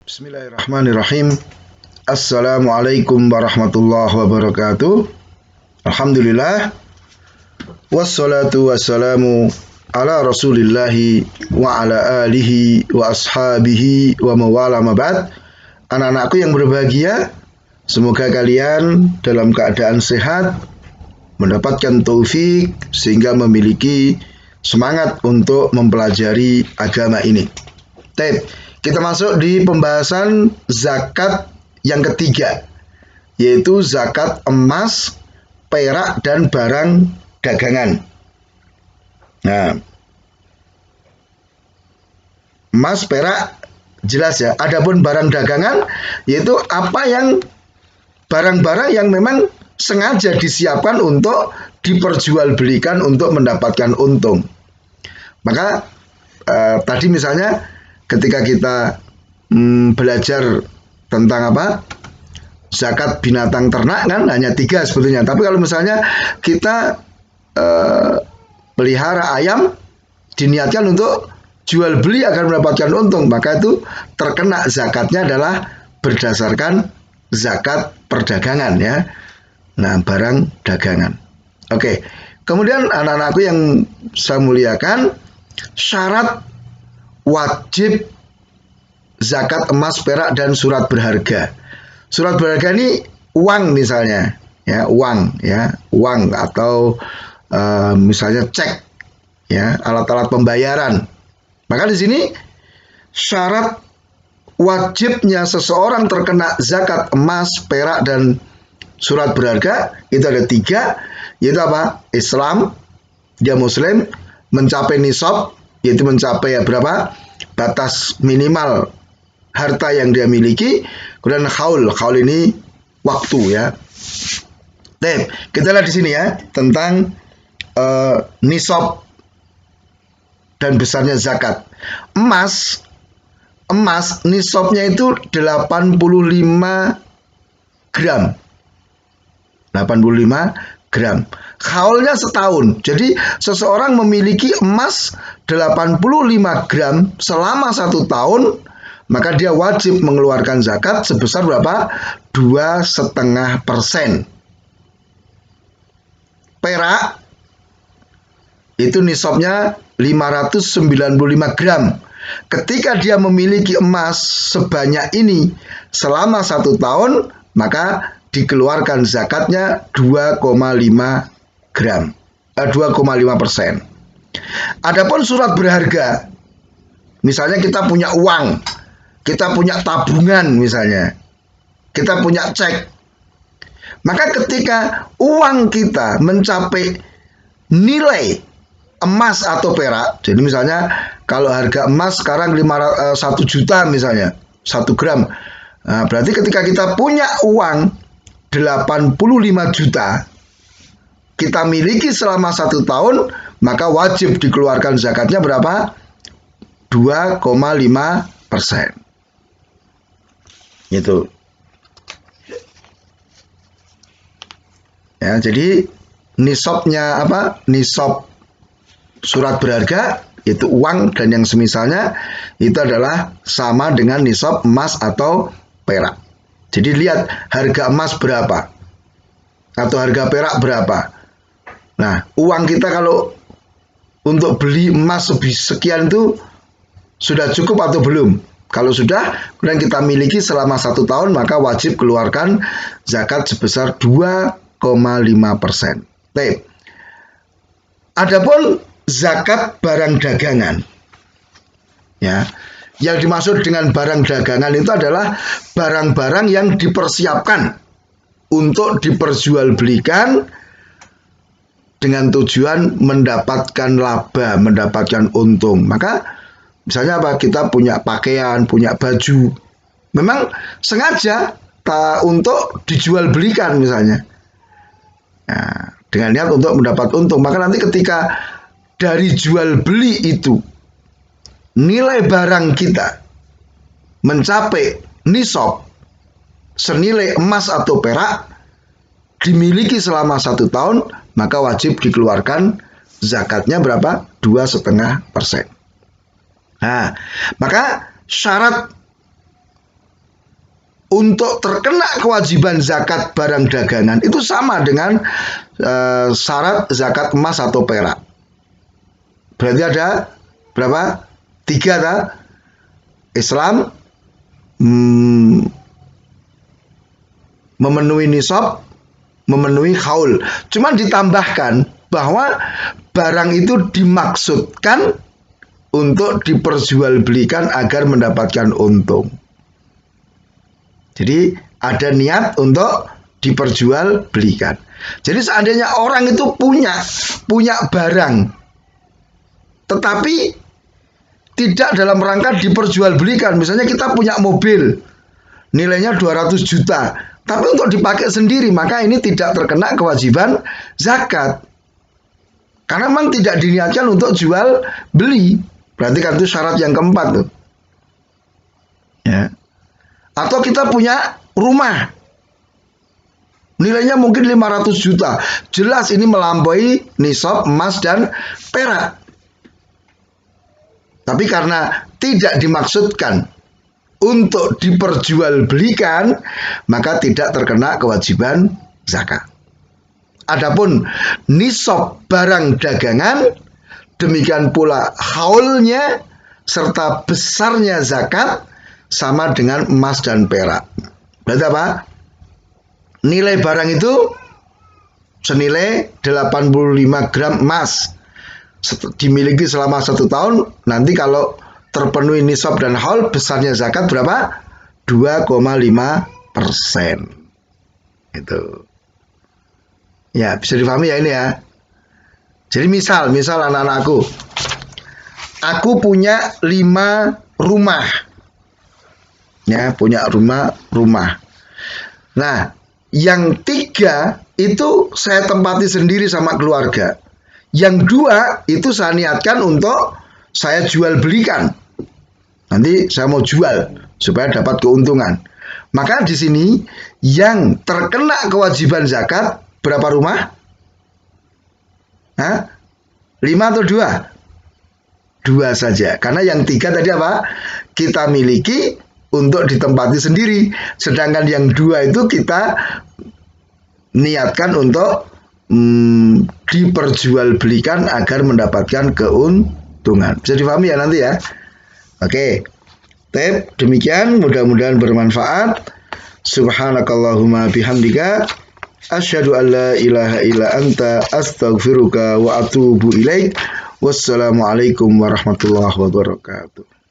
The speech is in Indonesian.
Bismillahirrahmanirrahim. Assalamualaikum warahmatullahi wabarakatuh. Alhamdulillah. Wassalatu wassalamu ala rasulillahi wa ala alihi wa ashabihi wa mawala mabad. Anak-anakku yang berbahagia, semoga kalian dalam keadaan sehat, mendapatkan taufik sehingga memiliki semangat untuk mempelajari agama ini. Kita masuk di pembahasan zakat yang ketiga, yaitu zakat emas, perak, dan barang dagangan. Nah, emas, perak, jelas ya. Adapun barang dagangan, yaitu apa yang barang-barang yang memang sengaja disiapkan untuk diperjualbelikan untuk mendapatkan untung. Maka tadi misalnya ketika kita belajar tentang apa zakat binatang ternak kan hanya 3 sebetulnya. Tapi kalau misalnya kita pelihara ayam diniatkan untuk jual beli agar mendapatkan untung, maka itu terkena zakatnya adalah berdasarkan zakat perdagangan ya. Nah, barang dagangan. Oke. Kemudian anak-anakku yang saya muliakan, syarat wajib zakat emas, perak, dan surat berharga. Surat berharga ini uang misalnya, ya uang atau misalnya cek, ya alat-alat pembayaran. Maka di sini syarat wajibnya seseorang terkena zakat emas, perak, dan surat berharga itu ada 3, yaitu apa? Islam, dia Muslim, mencapai nisab, yaitu mencapai berapa batas minimal harta yang dia miliki, kemudian haul ini waktu ya. Kita lihat di sini ya tentang nisab dan besarnya zakat. Emas nisabnya itu 85 gram. 85 gram. Haulnya setahun. Jadi seseorang memiliki emas 85 gram selama 1 tahun, maka dia wajib mengeluarkan zakat sebesar berapa? 2,5%. Perak itu nisabnya 595 gram. Ketika dia memiliki emas sebanyak ini selama 1 tahun, maka dikeluarkan zakatnya 2,5%. Adapun surat berharga, misalnya kita punya uang, kita punya tabungan misalnya, kita punya cek, maka ketika uang kita mencapai nilai emas atau perak, jadi misalnya kalau harga emas sekarang 1 juta misalnya, 1 gram, nah, berarti ketika kita punya uang 85 juta, kita miliki selama 1 tahun, maka wajib dikeluarkan zakatnya berapa? 2,5%. Itu. Ya, jadi nisabnya apa? Nisab surat berharga itu uang dan yang semisalnya itu adalah sama dengan nisab emas atau perak. Jadi lihat harga emas berapa atau harga perak berapa. Nah, uang kita kalau untuk beli emas sekian itu sudah cukup atau belum? Kalau sudah, kemudian kita miliki selama 1 tahun, maka wajib keluarkan zakat sebesar 2,5%. Adapun zakat barang dagangan, ya, yang dimaksud dengan barang dagangan itu adalah barang-barang yang dipersiapkan untuk diperjualbelikan dengan tujuan mendapatkan laba, mendapatkan untung. Maka misalnya apa? Kita punya pakaian, punya baju, memang sengaja untuk dijual belikan misalnya. Nah, dengan niat untuk mendapat untung. Maka nanti ketika dari jual beli itu nilai barang kita mencapai nisab senilai emas atau perak dimiliki selama 1 tahun, maka wajib dikeluarkan zakatnya berapa? 2,5%. Nah, maka syarat untuk terkena kewajiban zakat barang dagangan itu sama dengan syarat zakat emas atau perak. Berarti ada berapa? 3 tak? Islam memenuhi nisab, memenuhi haul. Cuman ditambahkan bahwa barang itu dimaksudkan untuk diperjualbelikan agar mendapatkan untung. Jadi ada niat untuk diperjualbelikan. Jadi seandainya orang itu punya barang, tetapi tidak dalam rangka diperjualbelikan. Misalnya kita punya mobil, nilainya 200 juta, tapi untuk dipakai sendiri, maka ini tidak terkena kewajiban zakat. Karena memang tidak diniatkan untuk jual beli. Berarti kan itu syarat yang keempat tuh. Ya. Atau kita punya rumah, nilainya mungkin 500 juta. Jelas ini melampaui nisab emas dan perak. Tapi karena tidak dimaksudkan untuk diperjualbelikan, maka tidak terkena kewajiban zakat. Adapun nisab barang dagangan, demikian pula haulnya serta besarnya zakat sama dengan emas dan perak. Berarti apa? Nilai barang itu senilai 85 gram emas dimiliki selama 1 tahun. Nanti kalau terpenuhi nisab dan haul, besarnya zakat berapa? 2,5%. Itu. Ya, bisa difahami ya ini ya. Jadi misal anak-anakku, aku punya 5 rumah. Ya, punya rumah. Nah, yang 3 itu saya tempati sendiri sama keluarga. Yang 2 itu saya niatkan untuk saya jual belikan. Nanti saya mau jual supaya dapat keuntungan. Maka di sini yang terkena kewajiban zakat berapa rumah? 5 atau 2? 2 saja. Karena yang 3 tadi apa? Kita miliki untuk ditempati sendiri. Sedangkan yang 2 itu kita niatkan untuk diperjualbelikan agar mendapatkan keuntungan. Bisa difahami ya nanti ya. Oke. Demikian, mudah-mudahan bermanfaat. Subhanakallahumma bihamdika asyhadu an la ilaha illa anta astaghfiruka wa atubu ilaik. Wassalamualaikum warahmatullahi wabarakatuh.